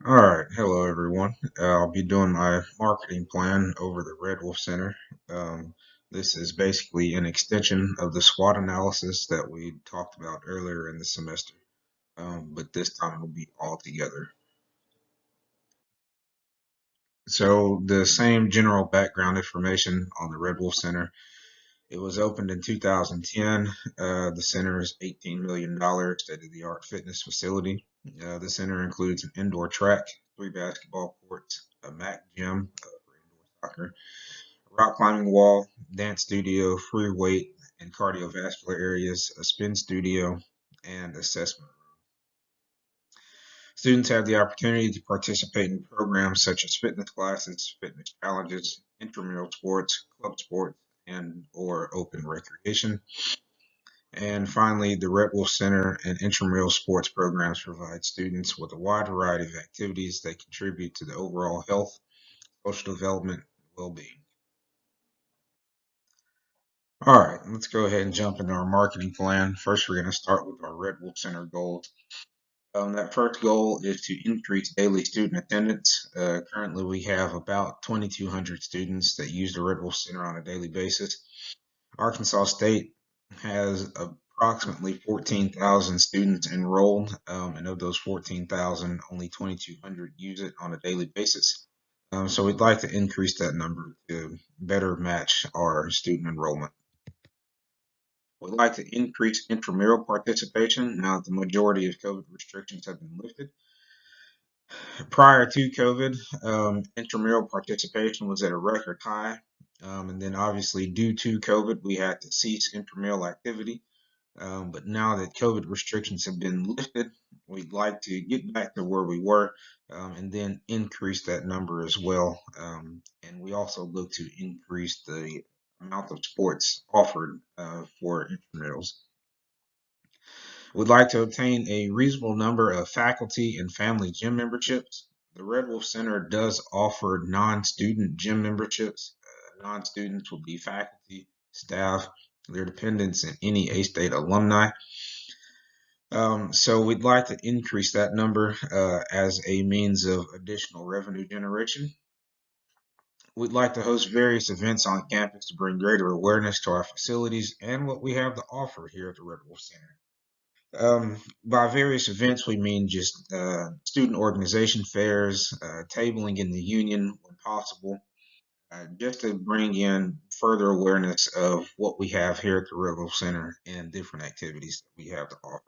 All right, hello everyone. I'll be doing my marketing plan over the RedWolf Center. Um, this is basically an extension of the SWOT analysis that we talked about earlier in the semester, but this time it'll be all together. So the same general background information on the RedWolf Center. It was opened in 2010. The center is $18 million state-of-the-art fitness facility. The center includes an indoor track, 3 basketball courts, a MAC gym for indoor soccer, a rock climbing wall, dance studio, free weight and cardiovascular areas, a spin studio, and assessment. Students have the opportunity to participate in programs such as fitness classes, fitness challenges, intramural sports, club sports, and or open recreation. And finally, the RedWolf Center and intramural sports programs provide students with a wide variety of activities that contribute to the overall health, social development, and well-being. All right, let's go ahead and jump into our marketing plan. First, we're going to start with our RedWolf Center goals. That first goal is to increase daily student attendance. Currently, we have about 2,200 students that use the RedWolf Center on a daily basis. Arkansas State has approximately 14,000 students enrolled, and of those 14,000, only 2,200 use it on a daily basis. So we'd like to increase that number to better match our student enrollment. We'd like to increase intramural participation now that the majority of COVID restrictions have been lifted. Prior to COVID, intramural participation was at a record high. And then obviously due to COVID, we had to cease intramural activity. But now that COVID restrictions have been lifted, we'd like to get back to where we were and then increase that number as well. And we also look to increase the amount of sports offered for intramurals. Would like to obtain a reasonable number of faculty and family gym memberships. The Red Wolf Center does offer non-student gym memberships. Non-students will be faculty, staff, their dependents, and any A-State alumni. So we'd like to increase that number as a means of additional revenue generation. We'd like to host various events on campus to bring greater awareness to our facilities and what we have to offer here at the Red Wolf Center. By various events, we mean just student organization fairs, tabling in the union when possible, just to bring in further awareness of what we have here at the Rebel Center and different activities that we have to offer.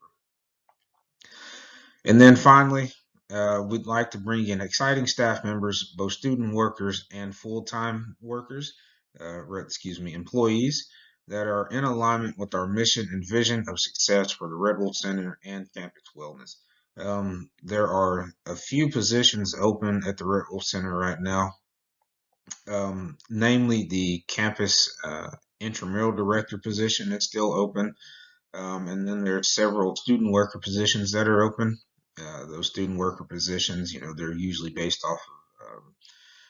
And then finally, we'd like to bring in exciting staff members, both student workers and full-time workers, employees that are in alignment with our mission and vision of success for the Redwood Center and campus wellness. There are a few positions open at the Redwood Center right now, namely the campus intramural director position that's still open. And then there are several student worker positions that are open. Those student worker positions, they're usually based off of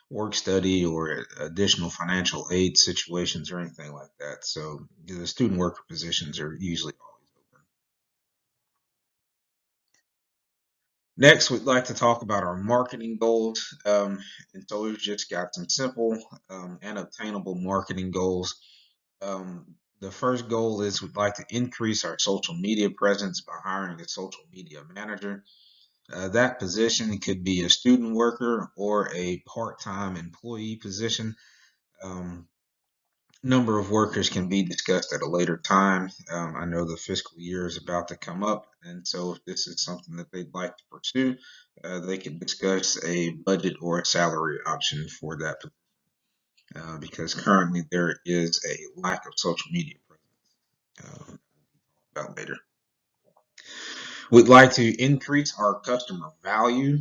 work study or additional financial aid situations or anything like that. So the student worker positions are usually always open. Next, we'd like to talk about our marketing goals. And so we've just got some simple and obtainable marketing goals. The first goal is we'd like to increase our social media presence by hiring a social media manager. That position could be a student worker or a part-time employee position. Um, Number of workers can be discussed at a later time. I know the fiscal year is about to come up, and so if this is something that they'd like to pursue, they can discuss a budget or a salary option for that, because currently there is a lack of social media presence. About later. We'd like to increase our customer value.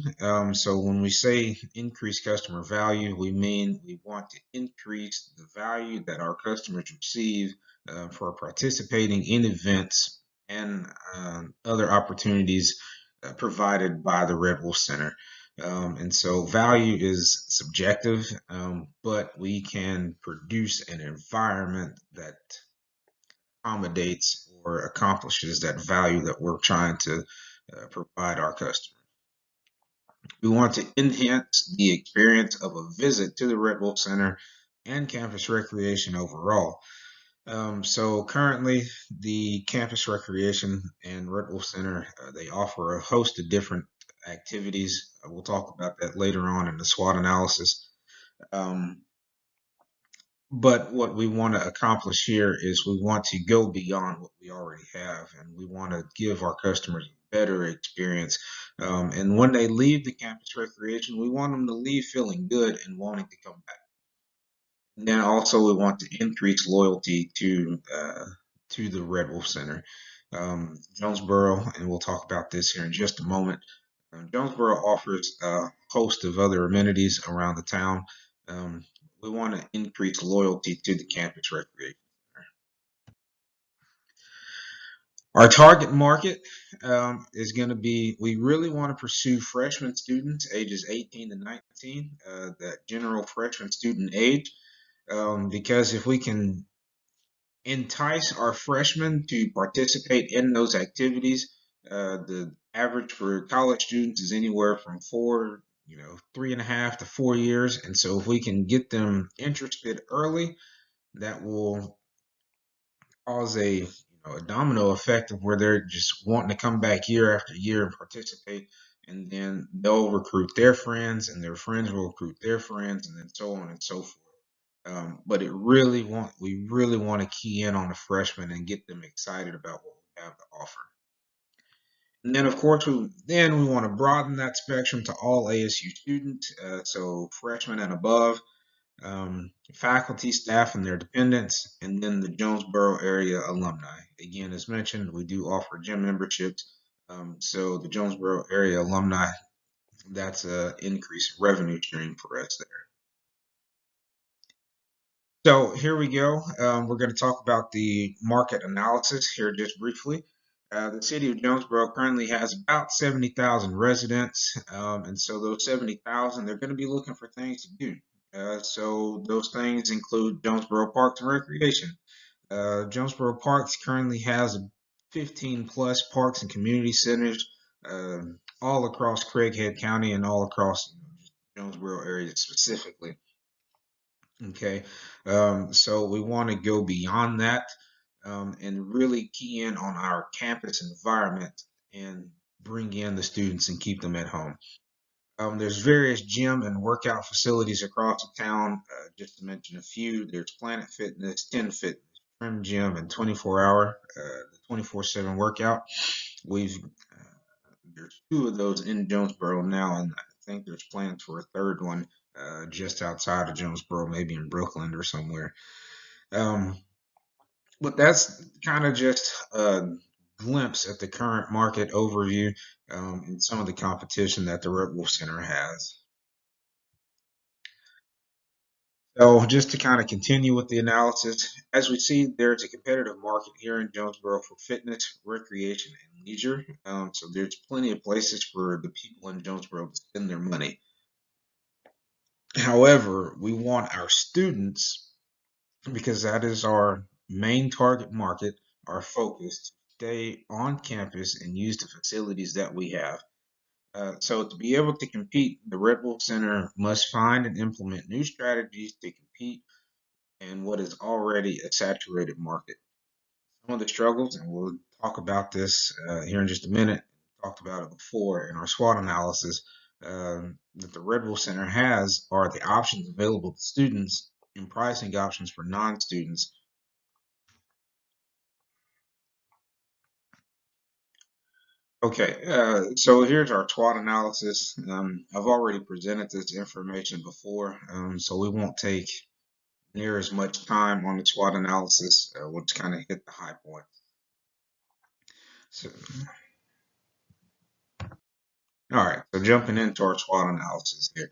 So when we say increase customer value, we mean we want to increase the value that our customers receive for participating in events and other opportunities provided by the Red Wolf Center. And so value is subjective, but we can produce an environment that accommodates or accomplishes that value that we're trying to provide our customers. We want to enhance the experience of a visit to the RedWolf Center and campus recreation overall. So currently, the campus recreation and RedWolf Center, they offer a host of different activities. We'll talk about that later on in the SWOT analysis. Um, but what we want to accomplish here is we want to go beyond what we already have, and we want to give our customers a better experience. And when they leave the campus recreation, we want them to leave feeling good and wanting to come back. And then also we want to increase loyalty to the Red Wolf Center. Jonesboro, and we'll talk about this here in just a moment. Jonesboro offers a host of other amenities around the town. Um, we want to increase loyalty to the campus recreation center. Our target market is going to be, we really want to pursue freshman students ages 18 to 19, that general freshman student age, because if we can entice our freshmen to participate in those activities. The average for college students is anywhere from 3.5 to 4 years. And so if we can get them interested early, that will cause a domino effect of where they're just wanting to come back year after year and participate. And then they'll recruit their friends, and their friends will recruit their friends, and then so on and so forth. But we really want to key in on the freshmen and get them excited about what we have to offer. And then, of course, we want to broaden that spectrum to all ASU students, so freshmen and above, faculty, staff, and their dependents, and then the Jonesboro area alumni. Again, as mentioned, we do offer gym memberships, so the Jonesboro area alumni, that's an increased revenue stream for us there. So here we go. We're going to talk about the market analysis here just briefly. The city of Jonesboro currently has about 70,000 residents, and so those 70,000, they're going to be looking for things to do. So those things include Jonesboro Parks and Recreation. Jonesboro Parks currently has 15 plus parks and community centers all across Craighead County and all across Jonesboro area specifically. Okay, so we want to go beyond that and really key in on our campus environment and bring in the students and keep them at home. There's various gym and workout facilities across the town. Just to mention a few, there's Planet Fitness, 10 Fitness, Trim Gym, and 24-hour, the 24/7 workout. There's two of those in Jonesboro now, and I think there's plans for a third one just outside of Jonesboro, maybe in Brooklyn or somewhere. Um, but that's kind of just a glimpse at the current market overview and some of the competition that the RedWolf Center has. So just to kind of continue with the analysis, as we see, there's a competitive market here in Jonesboro for fitness, recreation, and leisure. So there's plenty of places for the people in Jonesboro to spend their money. However, we want our students, because that is our main target market, our focus, to stay on campus and use the facilities that we have. So to be able to compete, the Red Wolf Center must find and implement new strategies to compete in what is already a saturated market. Some of the struggles, and we'll talk about this here in just a minute, talked about it before in our SWOT analysis, that the Red Wolf Center has are the options available to students and pricing options for non-students. Okay, so here's our SWOT analysis. I've already presented this information before, so we won't take near as much time on the SWOT analysis. We'll just kind of hit the high points. So, all right, so jumping into our SWOT analysis here.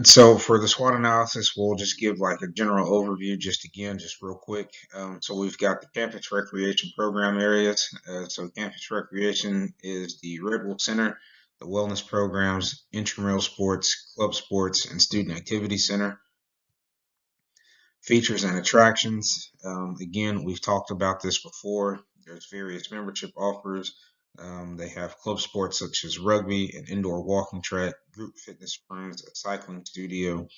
So for the SWOT analysis, we'll just give like a general overview, just again, just real quick. So we've got the campus recreation program areas. So campus recreation is the Red Wolf Center, the wellness programs, intramural sports, club sports, and student activity center. Features and attractions. Again, we've talked about this before. There's various membership offers. They have club sports such as rugby, an indoor walking track, group fitness rooms, a cycling studio,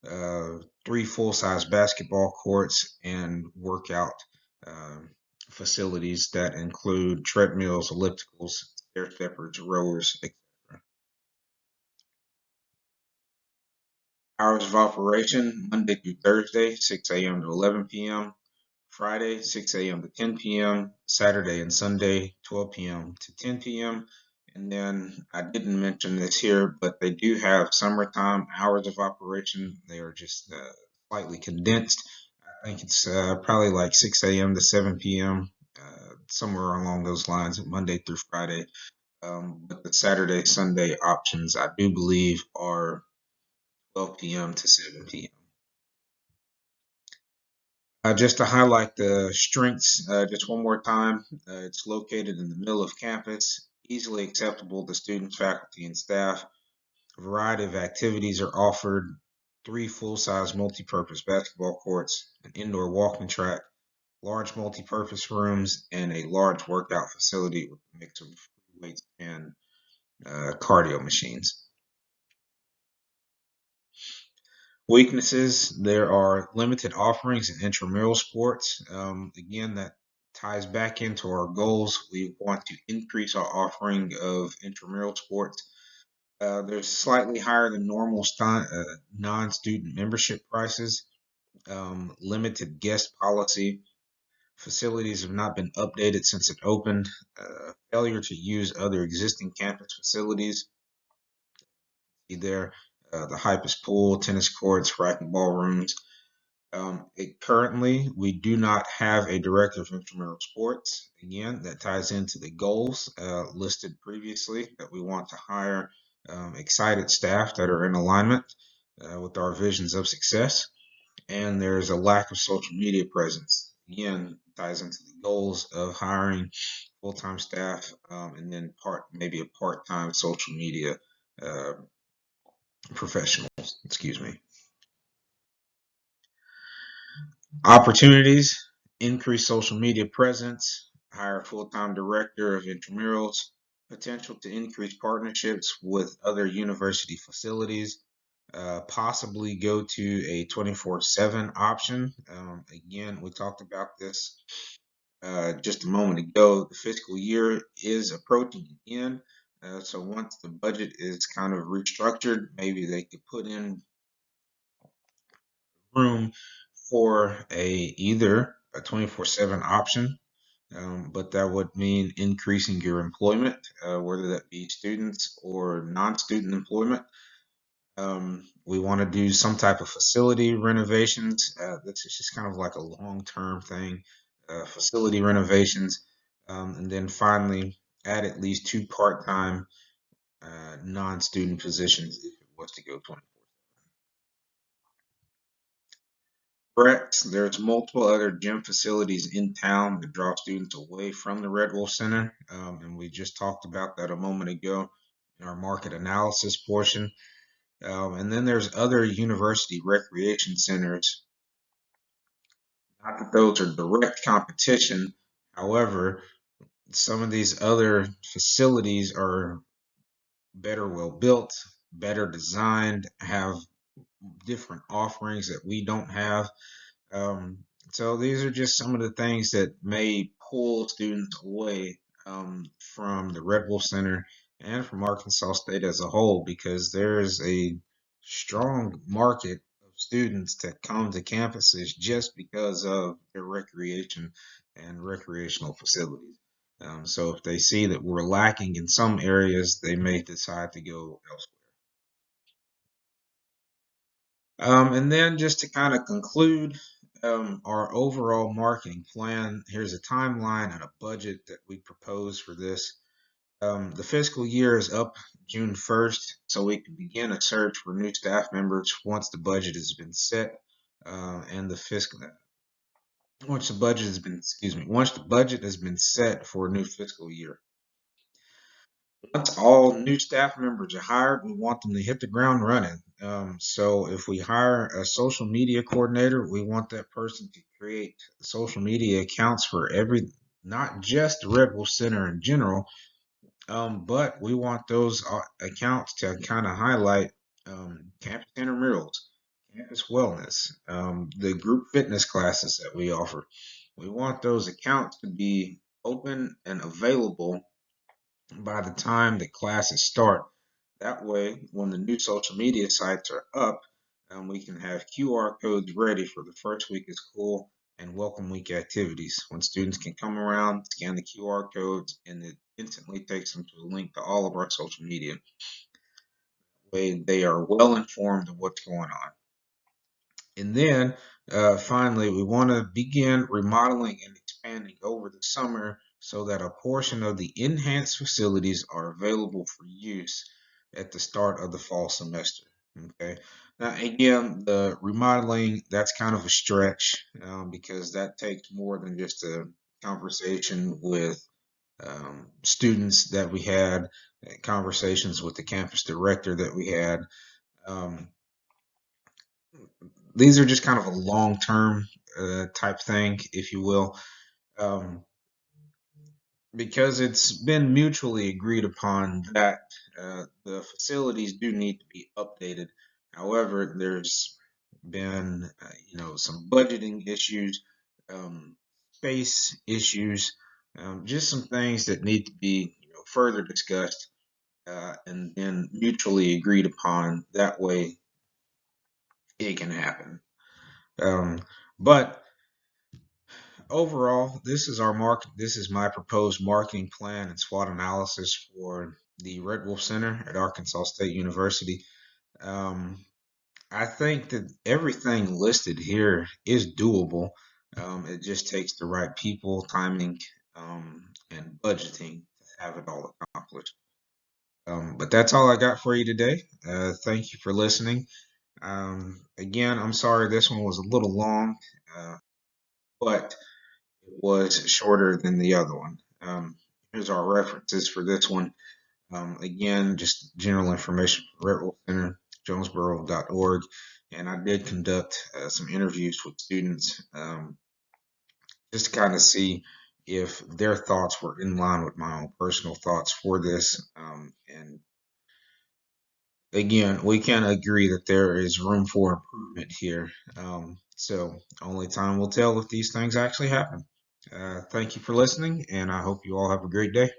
3 full-size basketball courts, and workout um, facilities that include treadmills, ellipticals, stair steppers, rowers, etc. Hours of operation Monday through Thursday, 6 a.m. to 11 p.m. Friday, 6 a.m. to 10 p.m. Saturday and Sunday, 12 p.m. to 10 p.m. And then I didn't mention this here, but they do have summertime hours of operation. They are just slightly condensed. I think it's probably like 6 a.m. to 7 p.m., somewhere along those lines, Monday through Friday. But the Saturday, Sunday options, I do believe, are 12 p.m. to 7 p.m. Just to highlight the strengths, just one more time, it's located in the middle of campus, easily accessible to students, faculty, and staff. A variety of activities are offered, 3 full-size multi-purpose basketball courts, an indoor walking track, large multi-purpose rooms, and a large workout facility with a mix of weights and cardio machines. Weaknesses, there are limited offerings in intramural sports. Again, that ties back into our goals. We want to increase our offering of intramural sports. There's slightly higher than normal non-student membership prices, limited guest policy. Facilities have not been updated since it opened. Failure to use other existing campus facilities. See there, the Hypers pool, tennis courts, racquetball rooms. Currently, we do not have a director of intramural sports. Again, that ties into the goals listed previously that we want to hire excited staff that are in alignment with our visions of success. And there's a lack of social media presence. Again, ties into the goals of hiring full-time staff and then maybe a part-time social media uh, professionals. Excuse me. Opportunities, increase social media presence, hire a full-time director of intramurals, potential to increase partnerships with other university facilities, possibly go to a 24/7 option. Again, we talked about this just a moment ago. The fiscal year is approaching the end. So once the budget is kind of restructured, maybe they could put in room for either a 24/7 option, but that would mean increasing your employment, whether that be students or non-student employment. We want to do some type of facility renovations. This is just kind of like a long-term thing, facility renovations, and then finally add at least 2 part-time non-student positions if it was to go 24. Correct. There's multiple other gym facilities in town that draw students away from the RedWolf Center, and we just talked about that a moment ago in our market analysis portion. And then there's other university recreation centers. Not that those are direct competition. However, some of these other facilities are better well built, better designed, have different offerings that we don't have. Um, so these are just some of the things that may pull students away from the Red Wolf Center and from Arkansas State as a whole, because there's a strong market of students that come to campuses just because of their recreation and recreational facilities. So if they see that we're lacking in some areas, they may decide to go elsewhere. And then just to kind of conclude our overall marketing plan, here's a timeline and a budget that we propose for this. The fiscal year is up June 1st, so we can begin a search for new staff members once the budget has been set and the fiscal once the budget has been once the budget has been set for a new fiscal year. Once all new staff members are hired, we want them to hit the ground running. So if we hire a social media coordinator, we want that person to create social media accounts for not just the RedWolf Center in general, but we want those accounts to kind of highlight campus intramurals, campus wellness, the group fitness classes that we offer. We want those accounts to be open and available by the time the classes start. That way, when the new social media sites are up, we can have QR codes ready for the first week of school and welcome week activities. When students can come around, scan the QR codes, and it instantly takes them to a link to all of our social media. That way, they are well informed of what's going on. And then finally, we want to begin remodeling and expanding over the summer so that a portion of the enhanced facilities are available for use at the start of the fall semester. Okay. Now, again, the remodeling, that's kind of a stretch because that takes more than just a conversation with students that we had, conversations with the campus director that we had. Um, these are just kind of a long term type thing, if you will, um, because it's been mutually agreed upon that the facilities do need to be updated. However, there's been some budgeting issues, um, space issues, just some things that need to be further discussed and then mutually agreed upon. That way, it can happen. But overall, this is my proposed marketing plan and SWOT analysis for the RedWolf Center at Arkansas State University. Um, I think that everything listed here is doable. It just takes the right people, timing, and budgeting to have it all accomplished. But that's all I got for you today. Thank you for listening. Again, I'm sorry this one was a little long, but was shorter than the other one. Here's our references for this one. Again, just general information from RedWolf Center, jonesboro.org. And I did conduct some interviews with students just to kind of see if their thoughts were in line with my own personal thoughts for this. And again, we can agree that there is room for improvement here. So only time will tell if these things actually happen. Thank you for listening, and I hope you all have a great day.